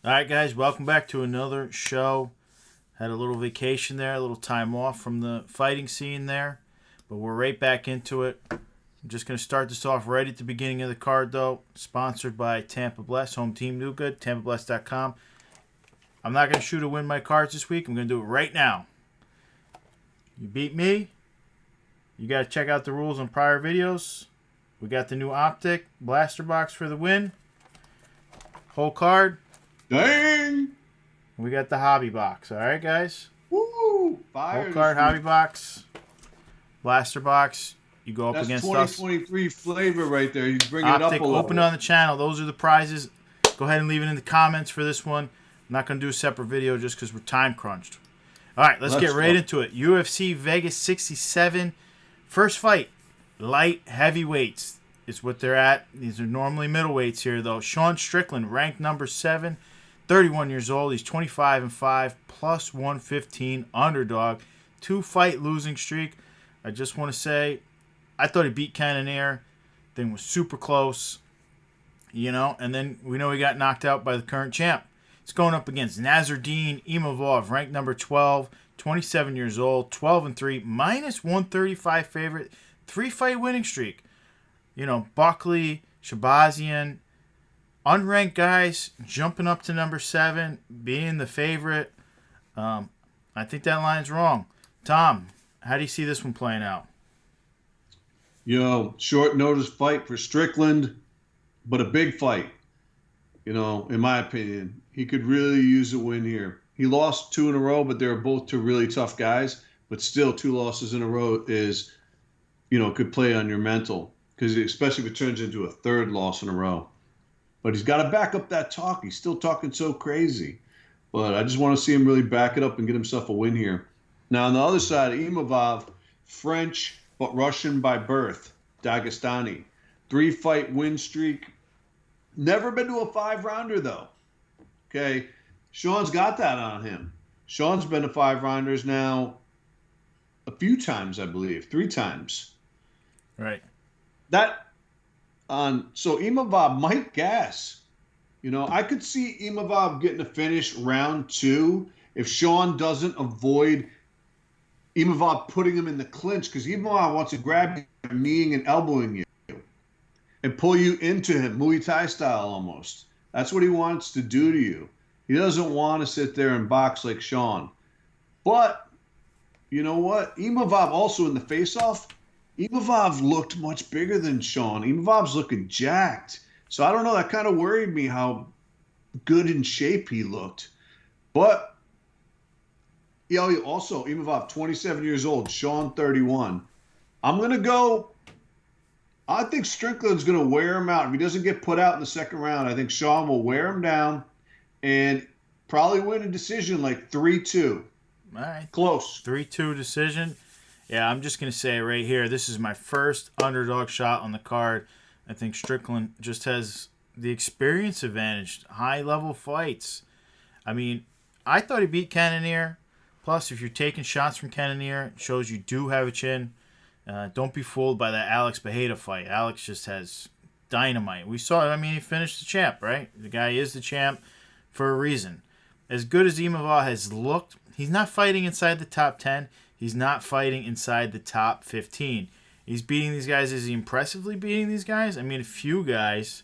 All right, guys, welcome back to another show. Had a little vacation there, a little time off from the fighting scene there, but we're right back into it. I'm just going to start this off right at the beginning of the card, though. Sponsored by Tampa Bless, Home Team Do Good, TampaBless.com. I'm not going to shoot or win my cards this week. I'm going to do it right now. You beat me. You got to check out the rules on prior videos. We got the new Optic Blaster Box for the win. Whole card. Dang! We got the hobby box. All right, guys. Woo! Fire! Whole card hobby box, blaster box. You go up That's against 2023 flavor right there. You bring it up Optic a level. open on the channel. Those are the prizes. Go ahead and leave it in the comments for this one. I'm not going to do a separate video just because we're time crunched. All right, let's get right into it. UFC Vegas 67. First fight, light heavyweights is what they're at. These are normally middleweights here, though. Sean Strickland, ranked number 7. 31 years old. He's 25-5, plus 115 underdog. 2-fight losing streak. I just want to say, I thought he beat Cannonier. Thing was super close. And then we know he got knocked out by the current champ. It's going up against Nasruddin Imavov, ranked number 12, 27 years old, 12-3, minus 135 favorite, 3-fight winning streak. Buckley, Shabazian, unranked guys jumping up to number 7, being the favorite. I think that line's wrong. Tom, how do you see this one playing out? Short notice fight for Strickland, but a big fight. In my opinion, he could really use a win here. He lost 2 in a row, but they were both 2 really tough guys. But still, 2 losses in a row is, could play on your mental, because especially if it turns into a 3rd loss in a row. But he's got to back up that talk. He's still talking so crazy. But I just want to see him really back it up and get himself a win here. Now, on the other side, Imavov, French but Russian by birth, Dagestani. 3-fight win streak. Never been to a 5-rounder, though. Okay, Sean's got that on him. Sean's been to 5-rounders now a few times, I believe. 3 times. Right. So Imavov might gas. I could see Imavov getting a finish round 2 if Sean doesn't avoid Imavov putting him in the clinch, because Imavov wants to grab you, kneeing and elbowing you, and pull you into him, Muay Thai style almost. That's what he wants to do to you. He doesn't want to sit there and box like Sean. But, you know what? Imavov also in the face-off, Imavov looked much bigger than Sean. Imavov's looking jacked. So I don't know. That kind of worried me how good in shape he looked. But, also, Imavov, 27 years old, Sean, 31. I'm going to go. I think Strickland's going to wear him out. If he doesn't get put out in the second round, I think Sean will wear him down and probably win a decision like 3-2. All right. Close. 3-2 decision. Yeah, I'm just going to say right here, this is my first underdog shot on the card. I think Strickland just has the experience advantage, high-level fights. I mean, I thought he beat Cannonier. Plus, if you're taking shots from Cannonier, it shows you do have a chin. Don't be fooled by that Alex Bejeda fight. Alex just has dynamite. We saw, he finished the champ, right? The guy is the champ for a reason. As good as Imavov has looked, he's not fighting inside the top 10. He's not fighting inside the top 15. He's beating these guys. Is he impressively beating these guys? A few guys.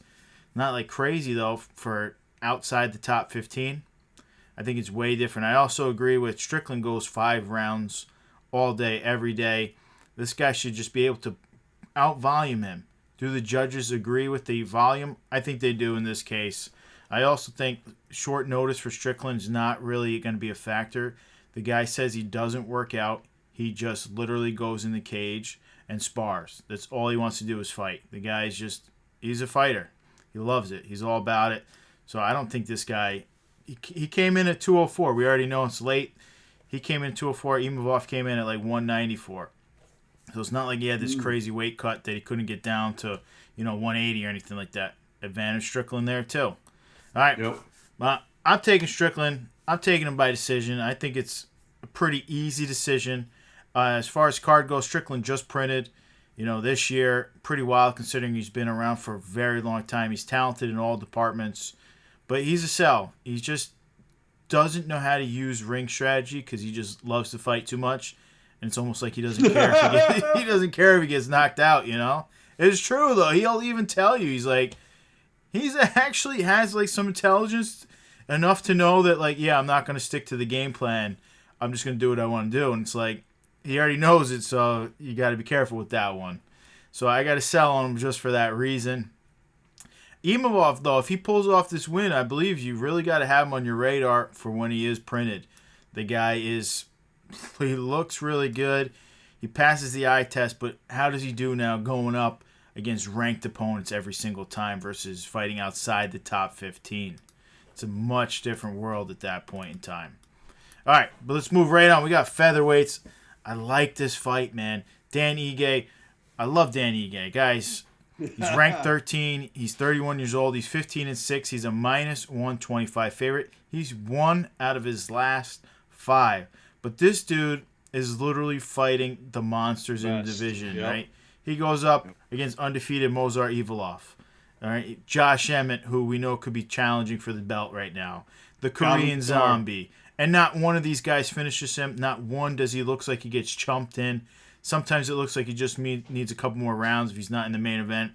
Not like crazy, though, for outside the top 15. I think it's way different. I also agree with Strickland goes 5 rounds all day, every day. This guy should just be able to out-volume him. Do the judges agree with the volume? I think they do in this case. I also think short notice for Strickland is not really going to be a factor. The guy says he doesn't work out. He just literally goes in the cage and spars. That's all he wants to do is fight. The guy's he's a fighter. He loves it. He's all about it. So I don't think this guy, he came in at 204. We already know it's late. He came in at 204. Imavov came in at like 194. So it's not like he had this crazy weight cut that he couldn't get down to, 180 or anything like that. Advantage Strickland there, too. All right. Yep. I'm taking Strickland. I'm taking him by decision. I think it's a pretty easy decision. As far as card goes, Strickland just printed, this year. Pretty wild considering he's been around for a very long time. He's talented in all departments. But he's a sell. He just doesn't know how to use ring strategy because he just loves to fight too much. And it's almost like he doesn't care if he doesn't care if he gets knocked out, you know? It's true, though. He'll even tell you. He's actually has, like, some intelligence enough to know that, like, yeah, I'm not going to stick to the game plan. I'm just going to do what I want to do. And it's like, he already knows it, so you got to be careful with that one. So I got to sell on him just for that reason. Imavov, though, if he pulls off this win, I believe you really got to have him on your radar for when he is printed. The guy he looks really good. He passes the eye test, but how does he do now going up against ranked opponents every single time versus fighting outside the top 15? It's a much different world at that point in time. All right, but let's move right on. We got featherweights. I like this fight, man. Dan Ige. I love Dan Ige. Guys, he's ranked 13. He's 31 years old. He's 15-6. He's a minus 125 favorite. He's won out of his last 5. But this dude is literally fighting the monsters in the division, right? He goes up against undefeated Mozart Ivalov. All right, Josh Emmett, who we know could be challenging for the belt right now. The Korean Zombie. And not one of these guys finishes him. Not one does he looks like he gets chumped in. Sometimes it looks like he just needs a couple more rounds if he's not in the main event.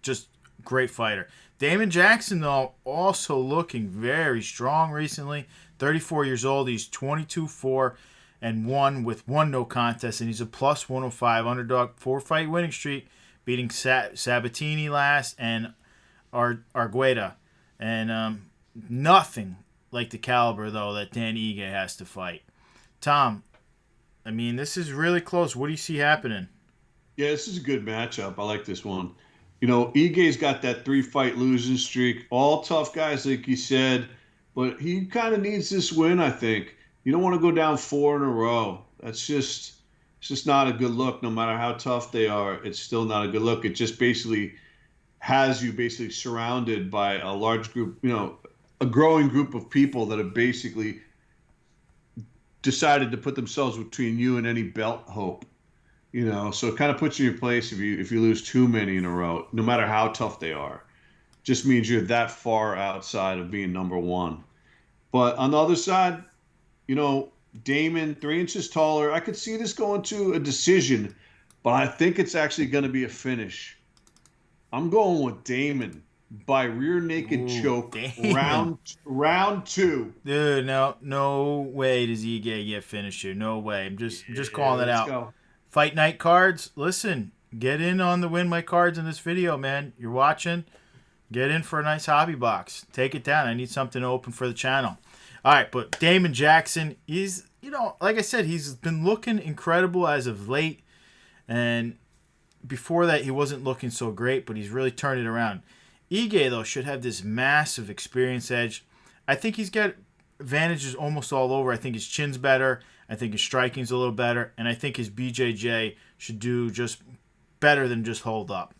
Just great fighter. Damon Jackson, though, also looking very strong recently. 34 years old. He's 22-4-1 with 1 no contest, and he's a plus 105 underdog. 4-fight winning streak, beating Sabatini last and Argueda. And nothing like the caliber, though, that Dan Ige has to fight. Tom, I mean, this is really close. What do you see happening? Yeah, this is a good matchup. I like this one. You know, Ige's got that 3-fight losing streak. All tough guys, like you said, but he kind of needs this win, I think. You don't want to go down 4 in a row. It's just not a good look. No matter how tough they are, it's still not a good look. It just basically has you surrounded by a large group, a growing group of people that have basically decided to put themselves between you and any belt hope. So it kind of puts you in your place if you lose too many in a row, no matter how tough they are. Just means you're that far outside of being number one. But on the other side, Damon, 3 inches taller. I could see this going to a decision, but I think it's actually going to be a finish. I'm going with Damon by rear naked choke. Round 2. Dude, no way does he get finished here. No way. I'm just calling it out. Go. Fight night cards. Listen, get in on the win my cards in this video, man. You're watching. Get in for a nice hobby box. Take it down. I need something to open for the channel. All right, but Damon Jackson, he's, like I said, he's been looking incredible as of late. And before that, he wasn't looking so great, but he's really turned it around. Ige, though, should have this massive experience edge. I think he's got advantages almost all over. I think his chin's better. I think his striking's a little better. And I think his BJJ should do just better than just hold up.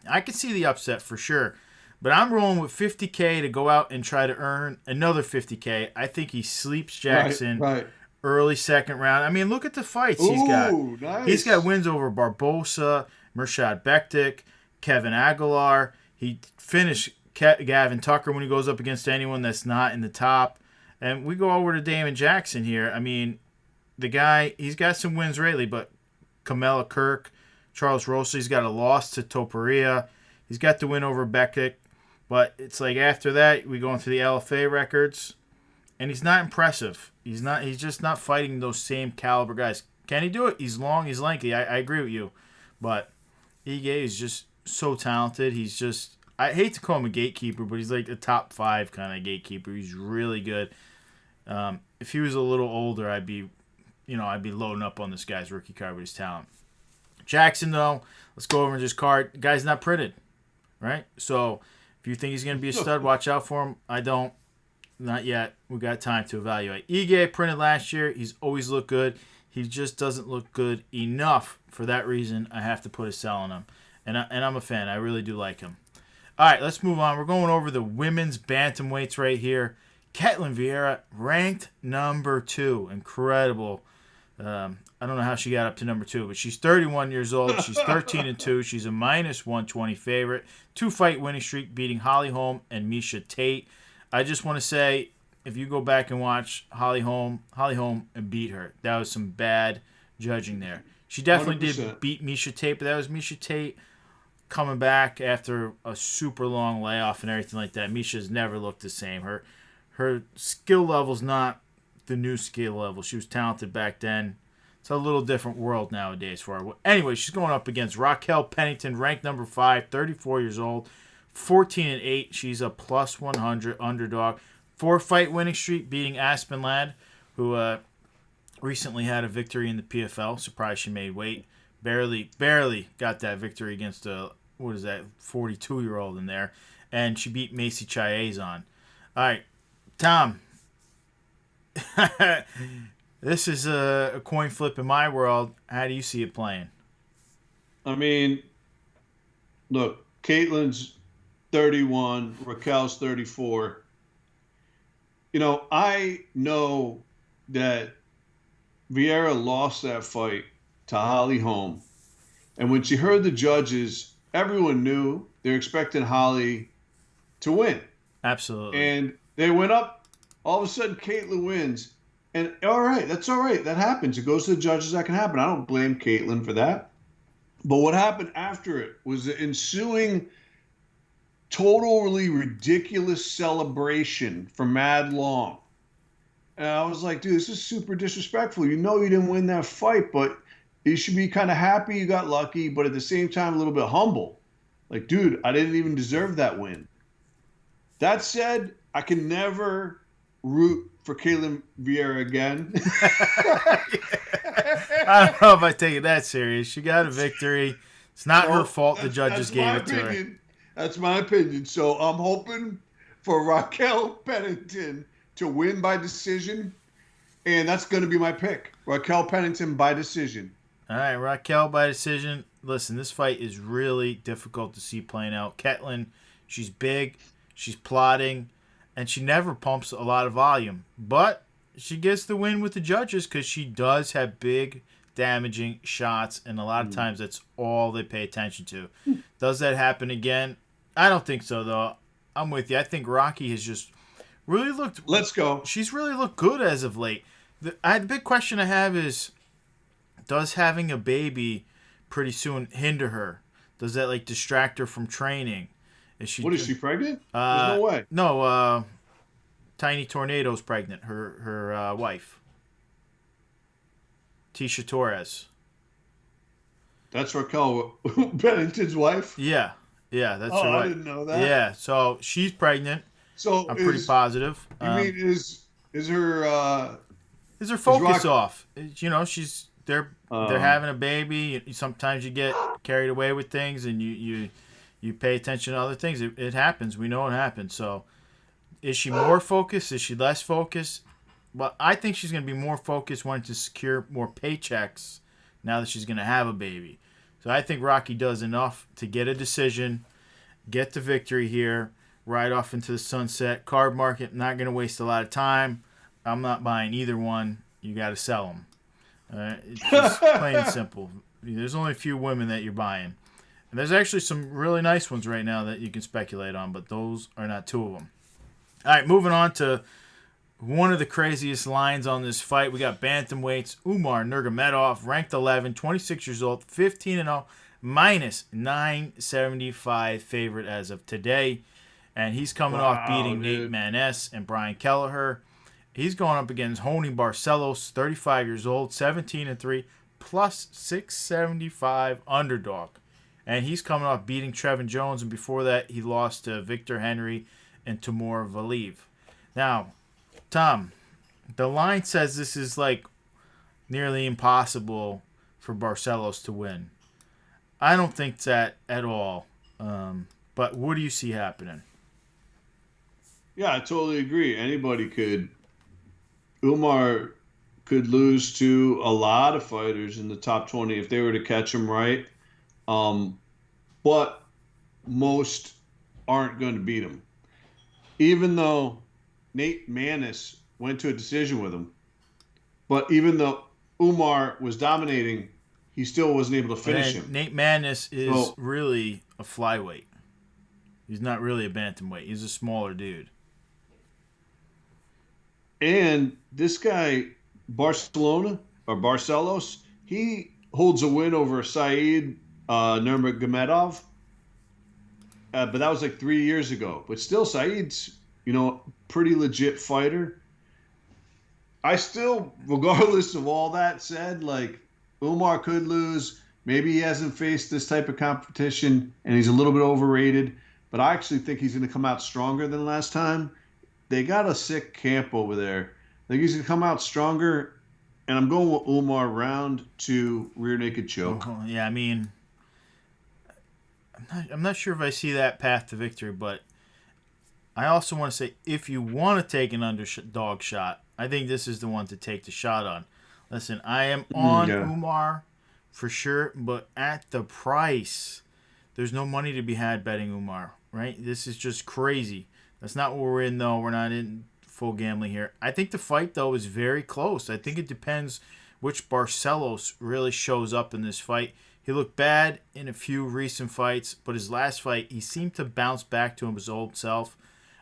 I could see the upset for sure. But I'm rolling with $50K to go out and try to earn another $50K. I think he sleeps Jackson right. Early second round. I mean, look at the fights he's got. Nice. He's got wins over Barbosa, Murshad Bektik, Kevin Aguilar. He finished Gavin Tucker when he goes up against anyone that's not in the top. And we go over to Damon Jackson here. I mean, the guy, he's got some wins lately, but Kamala Kirk, Charles Rosa, he's got a loss to Topuria. He's got the win over Bektik. But it's like after that, we go into the LFA records, and he's not impressive. He's just not fighting those same caliber guys. Can he do it? He's long, he's lanky. I agree with you. But Ige is just so talented. He's just, I hate to call him a gatekeeper, but he's like a top 5 kind of gatekeeper. He's really good. If he was a little older, I'd be loading up on this guy's rookie card with his talent. Jackson, though, let's go over his card. The guy's not printed, right? So if you think he's going to be a stud, watch out for him. I don't. Not yet. We got time to evaluate. Ige printed last year. He's always looked good. He just doesn't look good enough. For that reason, I have to put a sell on him. And I'm a fan. I really do like him. All right, let's move on. We're going over the women's bantamweights right here. Ketlin Vieira, ranked number 2. Incredible I don't know how she got up to number 2, but she's 31 years old. She's 13-2. She's a minus 120 favorite. 2-fight winning streak, beating Holly Holm and Miesha Tate. I just want to say, if you go back and watch Holly Holm and beat her. That was some bad judging there. She definitely 100%. did beat Miesha Tate, but that was Miesha Tate coming back after a super long layoff and everything like that. Misha's never looked the same. Her skill level's not the new skill level. She was talented back then. It's a little different world nowadays for her. Anyway, she's going up against Raquel Pennington, ranked number 5, 34 years old, 14-8. She's a plus 100 underdog. 4-fight winning streak, beating Aspen Ladd, who recently had a victory in the PFL. Surprised she made weight. Barely got that victory against a 42-year-old in there. And she beat Macy Chiasson. All right, Tom. This is a coin flip in my world. How do you see it playing? I mean, look, Caitlin's 31, Raquel's 34. I know that Vieira lost that fight to Holly Holm. And when she heard the judges, everyone knew they're expecting Holly to win. Absolutely. And they went up. All of a sudden, Caitlin wins. And all right, that's all right. That happens. It goes to the judges. That can happen. I don't blame Caitlin for that. But what happened after it was the ensuing totally ridiculous celebration from Mad Long. And I was like, dude, this is super disrespectful. You know you didn't win that fight, but you should be kind of happy you got lucky, but at the same time, a little bit humble. Like, dude, I didn't even deserve that win. That said, I can never root for Caitlin Vieira again. I don't know if I take it that serious. She got a victory. It's not her fault the judges gave it to her. That's my opinion. So I'm hoping for Raquel Pennington to win by decision, and that's going to be my pick. Raquel Pennington by decision. All right, Raquel by decision. Listen, this fight is really difficult to see playing out. Ketlin, she's big, she's plotting, and she never pumps a lot of volume. But she gets the win with the judges because she does have big, damaging shots, and a lot of times that's all they pay attention to. Does that happen again? I don't think so, though. I'm with you. I think Rocky has just really looked... Let's go. She's really looked good as of late. The big question I have is, does having a baby pretty soon hinder her? Does that distract her from training? Is she pregnant? There's no way. No, Tiny Tornado's pregnant. Her wife, Tisha Torres. That's Raquel Pennington's wife? Yeah, that's her wife. I didn't know that. Yeah, so she's pregnant. So I'm pretty positive. You mean is her focus off? They're having a baby. Sometimes you get carried away with things, and you pay attention to other things. It happens. We know it happens. So, is she more focused? Is she less focused? Well, I think she's going to be more focused, wanting to secure more paychecks now that she's going to have a baby. So I think Rocky does enough to get a decision, get the victory here, ride off into the sunset. Card market, not going to waste a lot of time. I'm not buying either one. You got to sell them. It's just plain and simple. There's only a few women that you're buying. And there's actually some really nice ones right now that you can speculate on, but those are not two of them. All right, moving on to one of the craziest lines on this fight. We got bantamweights. Umar Nurmagomedov, ranked 11, 26 years old, 15-0, minus 975 favorite as of today. And he's coming off beating Nate Maness and Brian Kelleher. He's going up against Hony Barcelos, 35 years old, 17-3, plus 675 underdog. And he's coming off beating Trevin Jones, and before that, he lost to Victor Henry and Timur Valiev. Now, Tom, the line says this is nearly impossible for Barcelos to win. I don't think that at all. But what do you see happening? Yeah, I totally agree. Umar could lose to a lot of fighters in the top 20 if they were to catch him right. But most aren't going to beat him. Even though Nate Maness went to a decision with him. But even though Umar was dominating, he still wasn't able to But finish then him. Nate Madness is So, really a flyweight. He's not really a bantamweight. He's a smaller dude. and this guy, Barcelona or Barcelos, he holds a win over Saeed Nurmagomedov, but that was like 3 years ago. But still, Saeed's, pretty legit fighter. I still, regardless of all that said, like Umar could lose. Maybe he hasn't faced this type of competition and he's a little bit overrated. But I actually think he's going to come out stronger than last time. They got a sick camp over there. I think he's going to come out stronger. And I'm going with Umar round two rear naked choke. Oh, yeah, I mean, I'm not sure if I see that path to victory, but I also want to say if you want to take an underdog shot, I think this is the one to take the shot on. Listen, I am on Yeah. Umar for sure, but at the price, there's no money to be had betting Umar, right? This is just crazy. That's not what we're in, though. We're not in full gambling here. I think the fight, though, is very close. I think it depends which Barcelos really shows up in this fight. He looked bad in a few recent fights, but his last fight, he seemed to bounce back to his old self.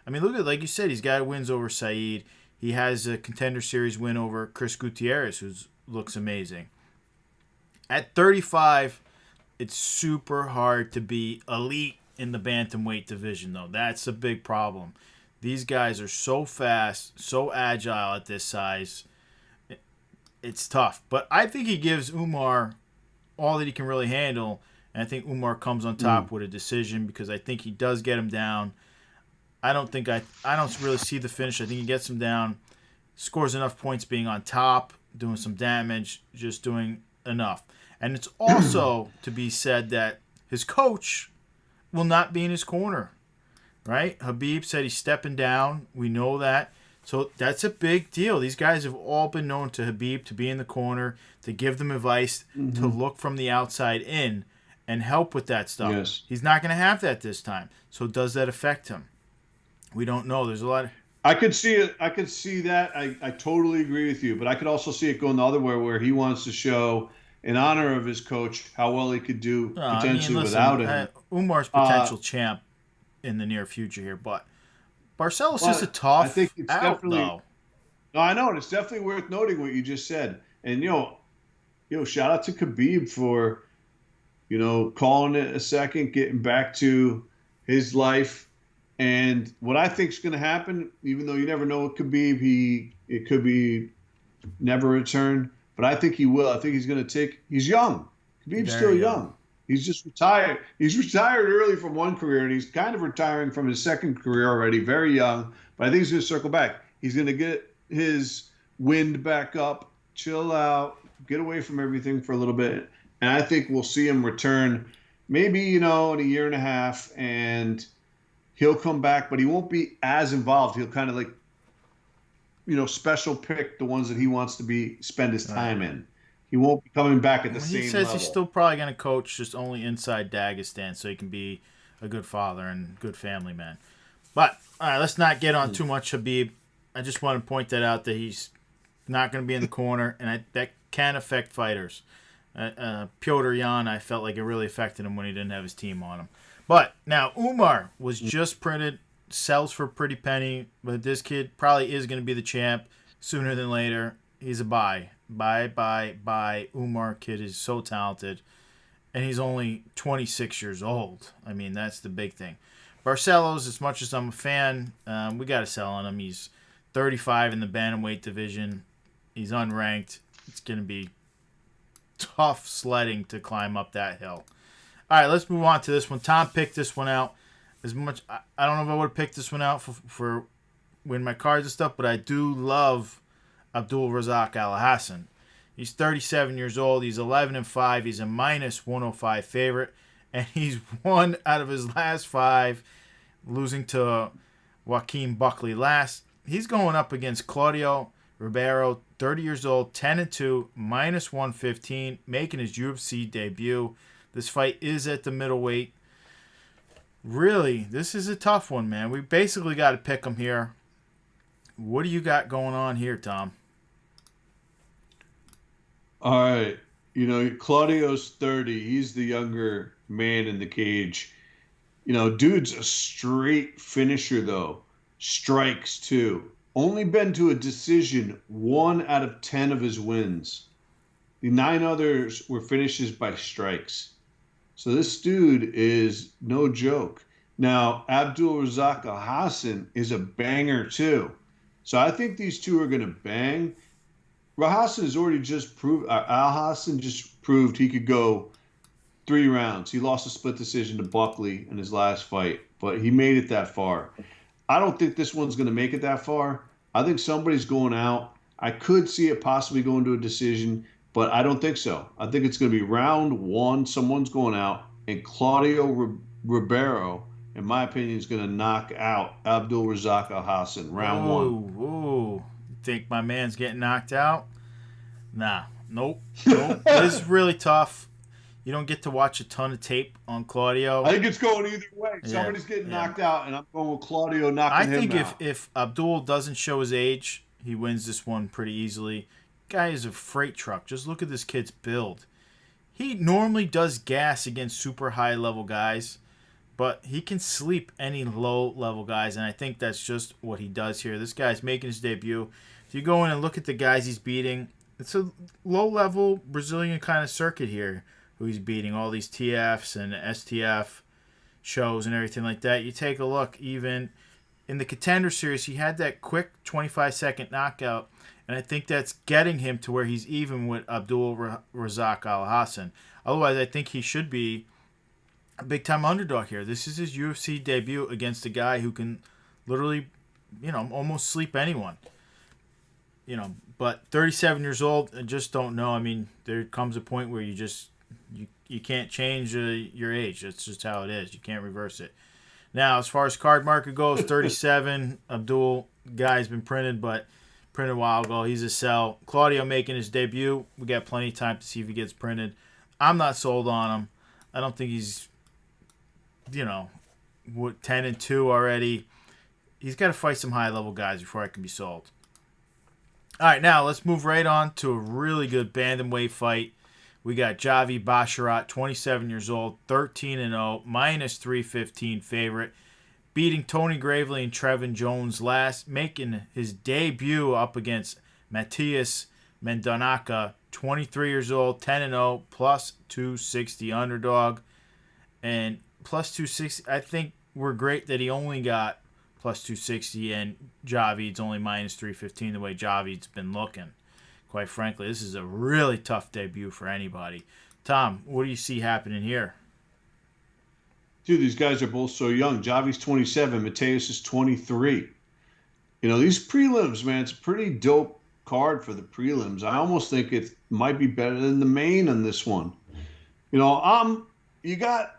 I mean, look at, like you said, he's got wins over Saeed. He has a Contender Series win over Chris Gutierrez, who looks amazing. At 35, it's super hard to be elite in the bantamweight division, though. That's a big problem. These guys are so fast, so agile at this size. It's tough. But I think he gives Umar all that he can really handle, and I think Umar comes on top with a decision because I think he does get him down. I don't really see the finish. I think he gets him down, scores enough points being on top, doing some damage, just doing enough. And it's also to be said that his coach will not be in his corner, right? Habib said he's stepping down. We know that. So that's a big deal. These guys have all been known to Habib to be in the corner, to give them advice, to look from the outside in and help with that stuff. Yes. He's not going to have that this time. So does that affect him? We don't know. There's a lot of... I could see it. I could see that. I totally agree with you. But I could also see it going the other way where he wants to show, in honor of his coach, how well he could do potentially without him. Umar's potential champ in the near future here. But Barcelos is a tough I think it's out, definitely, though. No, I know. And it's definitely worth noting what you just said. And, shout out to Khabib for, calling it a second, getting back to his life. And what I think is going to happen, even though you never know what Khabib, it could be never return, but I think he will. I think he's going to he's young. Khabib's still young. He's just retired. He's retired early from one career, and he's kind of retiring from his second career already, very young. But I think he's going to circle back. He's going to get his wind back up, chill out, get away from everything for a little bit. And I think we'll see him return maybe, in a year and a half, and he'll come back, but he won't be as involved. He'll kind of like, special pick the ones that he wants to spend his time in. He won't be coming back at the same level. He says he's still probably going to coach just only inside Dagestan so he can be a good father and good family man. But, all right, let's not get on too much Habib. I just want to point that out that he's not going to be in the corner, and that can affect fighters. Piotr Jan, I felt like it really affected him when he didn't have his team on him. But now Umar was just printed, sells for a pretty penny, but this kid probably is going to be the champ sooner than later. He's a buy. Buy. Umar kid is so talented, and he's only 26 years old. I mean, that's the big thing. Barcelos, as much as I'm a fan, we got to sell on him. He's 35 in the bantamweight division. He's unranked. It's going to be tough sledding to climb up that hill. All right, let's move on to this one. Tom picked this one out. I don't know if I would have picked this one out for win my cards and stuff, but I do love Abdul Razak Al-Hassan. He's 37 years old. He's 11-5. He's a minus 105 favorite, and he's won out of his last 5, losing to Joaquin Buckley last. He's going up against Claudio Ribeiro, 30 years old, 10-2, minus 115, making his UFC debut. This fight is at the middleweight. Really, this is a tough one, man. We basically got to pick him here. What do you got going on here, Tom? All right. Claudio's 30. He's the younger man in the cage. Dude's a straight finisher, though. Strikes, too. Only been to a decision 1 out of 10 of his wins. The 9 others were finishes by strikes. So this dude is no joke. Now, Abdul Razak Al Hassan is a banger, too. So I think these two are going to bang. Hassan has already just proved, Al Hassan just proved he could go 3 rounds. He lost a split decision to Buckley in his last fight, but he made it that far. I don't think this one's going to make it that far. I think somebody's going out. I could see it possibly going to a decision, but I don't think so. I think it's going to be round one. Someone's going out, and Ribeiro, in my opinion, is going to knock out Abdul Razak Al Hassan round one. Ooh. You think my man's getting knocked out? Nah. Nope. This is really tough. You don't get to watch a ton of tape on Claudio. I think it's going either way. Somebody's getting knocked out, and I'm going with Claudio knocking him out. I think if Abdul doesn't show his age, he wins this one pretty easily. Guy is a freight truck. Just look at this kid's build. He normally does gas against super high level guys, but he can sleep any low level guys, and I think that's just what he does here. This guy's making his debut. If you go in and look at the guys he's beating, it's a low level Brazilian kind of circuit here who he's beating. All these TFs and STF shows and everything like that. You take a look, even in the Contender Series, he had that quick 25-second knockout, and I think that's getting him to where he's even with Abdul Razak Al Hassan. Otherwise, I think he should be a big-time underdog here. This is his UFC debut against a guy who can literally, almost sleep anyone. But 37 years old, I just don't know. I mean, there comes a point where you can't change your age. That's just how it is. You can't reverse it. Now, as far as card market goes, 37. Abdul, guy's been printed, but printed a while ago. He's a sell. Claudio making his debut. We got plenty of time to see if he gets printed. I'm not sold on him. I don't think he's, 10-2 already. He's got to fight some high-level guys before I can be sold. All right, now let's move right on to a really good bantamweight fight. We got Javi Basharat, 27 years old, 13-0, minus 315 favorite, beating Tony Gravely and Trevin Jones last, making his debut up against Matias Mendonca, 23 years old, 10-0, plus 260 underdog. And plus 260, I think we're great that he only got plus 260, and Javid's only minus 315 the way Javid's been looking. Quite frankly, this is a really tough debut for anybody. Tom, what do you see happening here? Dude, these guys are both so young. Javi's 27, Mateus is 23. These prelims, man, it's a pretty dope card for the prelims. I almost think it might be better than the main on this one. You got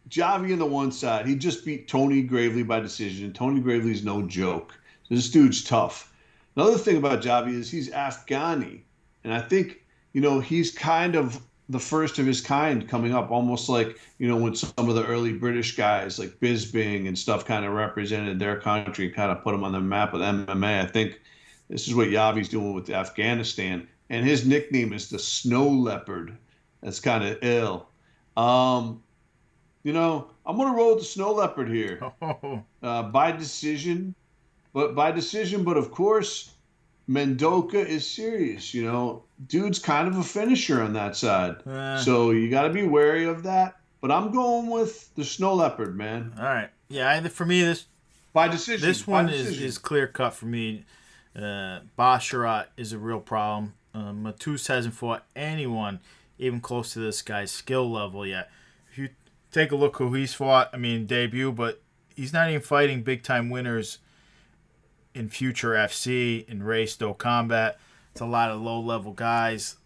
Javi on the one side. He just beat Tony Gravely by decision. Tony Gravely's no joke. So this dude's tough. Another thing about Javi is he's Afghani. And I think, he's kind of the first of his kind coming up, almost like, when some of the early British guys like Bisbing and stuff kind of represented their country, kind of put them on the map with MMA. I think this is what Javi's doing with Afghanistan. And his nickname is the Snow Leopard. That's kind of ill. I'm going to roll with the Snow Leopard here by decision. But of course, Mendonca is serious. Dude's kind of a finisher on that side. So you got to be wary of that. But I'm going with the Snow Leopard, man. All right. Yeah, for me, this by decision. This one is clear cut for me. Basharat is a real problem. Matus hasn't fought anyone even close to this guy's skill level yet. If you take a look who he's fought, debut, but he's not even fighting big-time winners in Future FC, in Race Do Combat. It's a lot of low-level guys.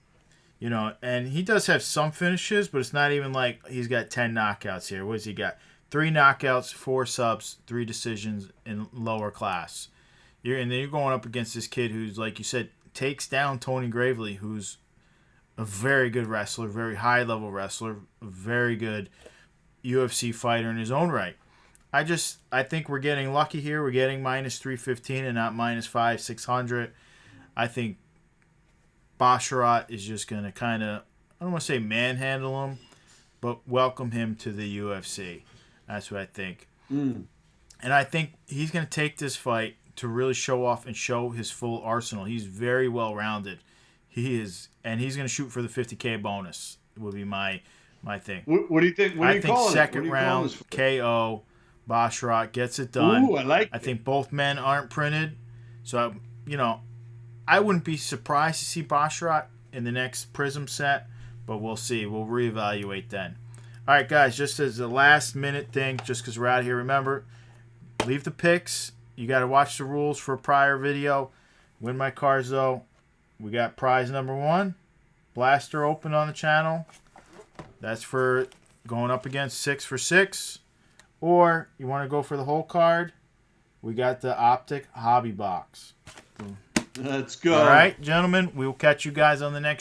And he does have some finishes, but it's not even like he's got 10 knockouts here. What has he got? 3 knockouts, 4 subs, 3 decisions in lower class. And then you're going up against this kid who's, like you said, takes down Tony Gravely, who's a very good wrestler, very high-level wrestler, a very good UFC fighter in his own right. I think we're getting lucky here. We're getting minus 315 and not minus 600. I think Basharat is just going to kind of, I don't want to say manhandle him, but welcome him to the UFC. That's what I think. Mm. And I think he's going to take this fight to really show off and show his full arsenal. He's very well-rounded. He is, and he's going to shoot for the 50K bonus, would be my thing. What do you think? What do you call it? Second round KO, Basharat gets it done. Ooh, I think both men aren't printed. So, I wouldn't be surprised to see Basharat in the next Prism set, but we'll see. We'll reevaluate then. All right, guys, just as a last-minute thing, just because we're out here, remember, leave the picks. You got to watch the rules for a prior video. Win my cards, though. We got prize number 1, Blaster open on the channel. That's for going up against 6 for 6. Or you want to go for the whole card, we got the Optic Hobby Box. Let's go. All right, gentlemen, we will catch you guys on the next